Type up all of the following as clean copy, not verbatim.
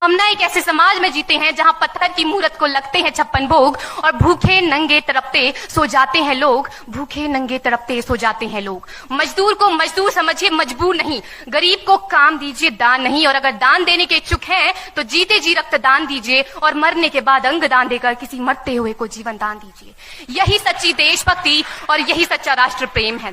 हम ना एक ऐसे समाज में जीते हैं जहां पत्थर की मूरत को लगते हैं 56 भोग और भूखे नंगे तड़पते सो जाते हैं लोग। भूखे नंगे तड़पते सो जाते हैं लोग। मजदूर को मजदूर समझिए, मजबूर नहीं। गरीब को काम दीजिए, दान नहीं। और अगर दान देने के इच्छुक हैं तो जीते जी रक्तदान दीजिए और मरने के बाद अंग दान देकर किसी मरते हुए को जीवन दान दीजिए। यही सच्ची देशभक्ति और यही सच्चा राष्ट्र प्रेम है।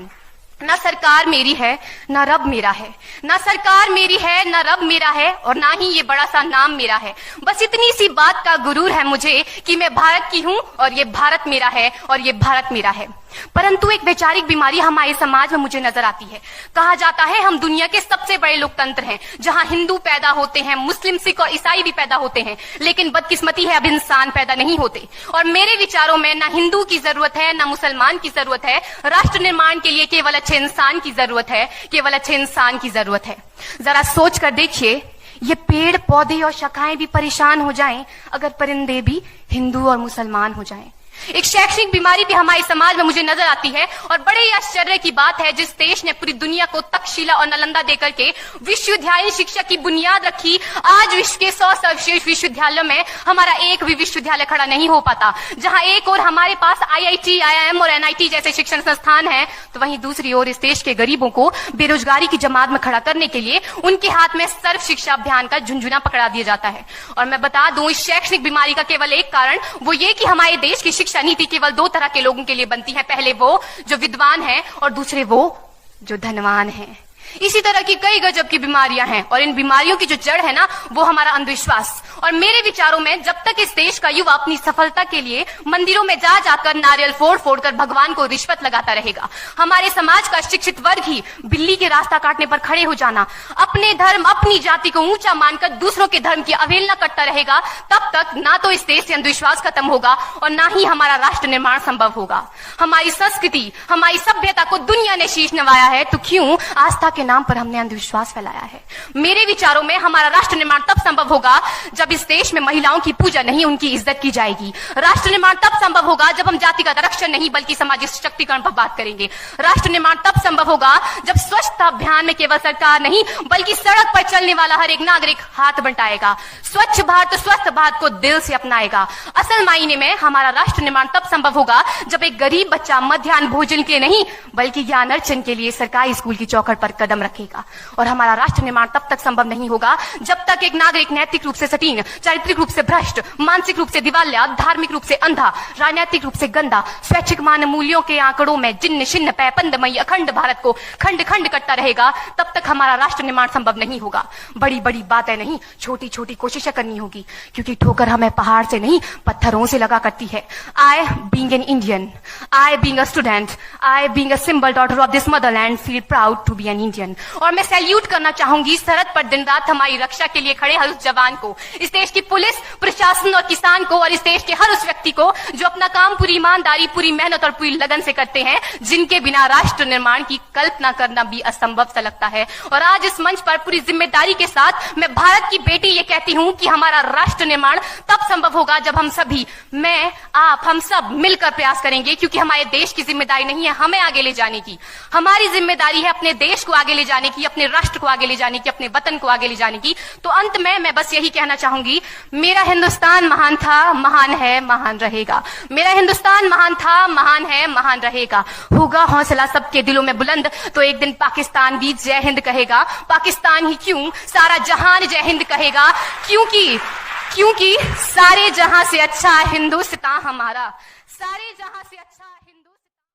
ना सरकार मेरी है ना रब मेरा है, ना सरकार मेरी है ना रब मेरा है, और ना ही ये बड़ा सा नाम मेरा है। बस इतनी सी बात का गुरूर है मुझे कि मैं भारत की हूँ और ये भारत मेरा है और ये भारत मेरा है। परंतु एक वैचारिक बीमारी हमारे समाज में मुझे नजर आती है। कहा जाता है हम दुनिया के सबसे बड़े लोकतंत्र हैं, जहां हिंदू पैदा होते हैं, मुस्लिम, सिख और ईसाई भी पैदा होते हैं, लेकिन बदकिस्मती है अब इंसान पैदा नहीं होते। और मेरे विचारों में ना हिंदू की जरूरत है ना मुसलमान की जरूरत है। राष्ट्र निर्माण के लिए केवल अच्छे इंसान की जरूरत है, केवल अच्छे इंसान की जरूरत है। जरा सोच कर देखिए, ये पेड़ पौधे और शाखाएं भी परेशान हो जाएं अगर परिंदे भी हिंदू और मुसलमान हो जाएं। एक शैक्षणिक बीमारी भी हमारे समाज में मुझे नजर आती है, और बड़े ही आश्चर्य की बात है जिस देश ने पूरी दुनिया को तक्षशिला और नालंदा देकर के विश्वविद्यालय शिक्षा की बुनियाद रखी, आज विश्व के 100 सर्वश्रेष्ठ विश्वविद्यालयों में हमारा एक भी विश्वविद्यालय खड़ा नहीं हो पाता। जहां एक और हमारे पास IIT, IIM और NIT जैसे शिक्षण संस्थान हैं, तो वहीं दूसरी ओर इस देश के गरीबों को बेरोजगारी की जमात में खड़ा करने के लिए उनके हाथ में सर्व शिक्षा अभियान का झुंझुना पकड़ा दिया जाता है। और मैं बता दूं, इस शैक्षणिक बीमारी का केवल एक कारण वो ये कि हमारे देश की शिक्षा नीति केवल 2 तरह के लोगों के लिए बनती है। पहले वो जो विद्वान हैं और दूसरे वो जो धनवान हैं। इसी तरह की कई गजब की बीमारियां हैं, और इन बीमारियों की जो जड़ है ना, वो हमारा अंधविश्वास। और मेरे विचारों में जब तक इस देश का युवा अपनी सफलता के लिए मंदिरों में जा जाकर नारियल फोड़ फोड़ कर भगवान को रिश्वत लगाता रहेगा, हमारे समाज का शिक्षित वर्ग ही बिल्ली के रास्ता काटने पर खड़े हो जाना, अपने धर्म अपनी जाति को ऊंचा मानकर दूसरों के धर्म की अवहेलना करता रहेगा, तब तक ना तो इस देश से अंधविश्वास खत्म होगा और ना ही हमारा राष्ट्र निर्माण संभव होगा। हमारी संस्कृति, हमारी सभ्यता को दुनिया ने शीश नवाया है, तो क्यों आस्था के नाम पर हमने अंधविश्वास फैलाया है। मेरे विचारों में हमारा राष्ट्र निर्माण तब संभव होगा जब इस देश में महिलाओं की पूजा नहीं, उनकी इज्जत की जाएगी। राष्ट्र निर्माण तब संभव होगा जब हम जातिगत आरक्षण नहीं बल्कि सामाजिक सशक्तिकरण पर बात करेंगे। राष्ट्र निर्माण तब संभव होगा जब स्वच्छता अभियान में केवल सरकार नहीं बल्कि सड़क पर चलने वाला हर एक नागरिक हाथ बंटाएगा, स्वच्छ भारत स्वस्थ भारत को दिल से अपनाएगा। असल मायने में हमारा राष्ट्र निर्माण तब संभव होगा जब एक गरीब बच्चा मध्याह्न भोजन के नहीं बल्कि ज्ञान अर्जन के लिए सरकारी स्कूल की चौखट पर कदम रखेगा। और हमारा राष्ट्र निर्माण तब तक संभव नहीं होगा जब तक एक नागरिक नैतिक रूप से सटीन, चारित्रिक रूप से भ्रष्ट, मानसिक रूप से दिवालिया, धार्मिक रूप से अंधा, राजनीतिक रूप से गंदा, स्वैच्छिक मान मूल्यों के आंकड़ों में जिन्न शिन्न पैपंदमयी अखंड भारत को खंड खंड करता रहेगा। तब तक हमारा राष्ट्र निर्माण संभव नहीं होगा। बड़ी बड़ी बातें नहीं, छोटी छोटी कोशिशें करनी होगी, क्योंकि ठोकर हमें पहाड़ से नहीं पत्थरों से लगा करती है। I being an Indian, I being a student, I being a symbol daughter of this motherland feel proud to be an Indian। और मैं सैल्यूट करना चाहूंगी सरहद पर दिन रात हमारी रक्षा के लिए खड़े हर उस जवान को, इस देश की पुलिस, प्रशासन और किसान को, और इस देश के हर उस व्यक्ति को जो अपना काम पूरी ईमानदारी, पूरी मेहनत और पूरी लगन से करते हैं, जिनके बिना राष्ट्र निर्माण की कल्पना करना भी असंभव सा लगता है। और आज इस मंच पर पूरी जिम्मेदारी के साथ मैं भारत की बेटी ये कहती हूं कि हमारा राष्ट्र निर्माण तब संभव होगा जब हम सभी, मैं, आप, हम सब मिलकर प्रयास करेंगे, क्योंकि हमारे देश की जिम्मेदारी नहीं है हमें आगे ले जाने की, हमारी जिम्मेदारी है अपने देश को आगे ले जाने की, अपने राष्ट्र को आगे ले जाने की, अपने वतन को आगे ले जाने की। तो अंत में मैं बस यही कहना चाहूंगी, मेरा हिंदुस्तान महान था, महान है, महान रहेगा। मेरा हिंदुस्तान महान था, महान है, महान रहेगा। होगा हौसला सबके दिलों में बुलंद तो एक दिन पाकिस्तान भी जय हिंद कहेगा। पाकिस्तान ही क्यों, सारा जहान जय हिंद कहेगा, क्योंकि सारे जहां से अच्छा हिंदुस्तान हमारा, सारे जहां से अच्छा हिंदुस्तान।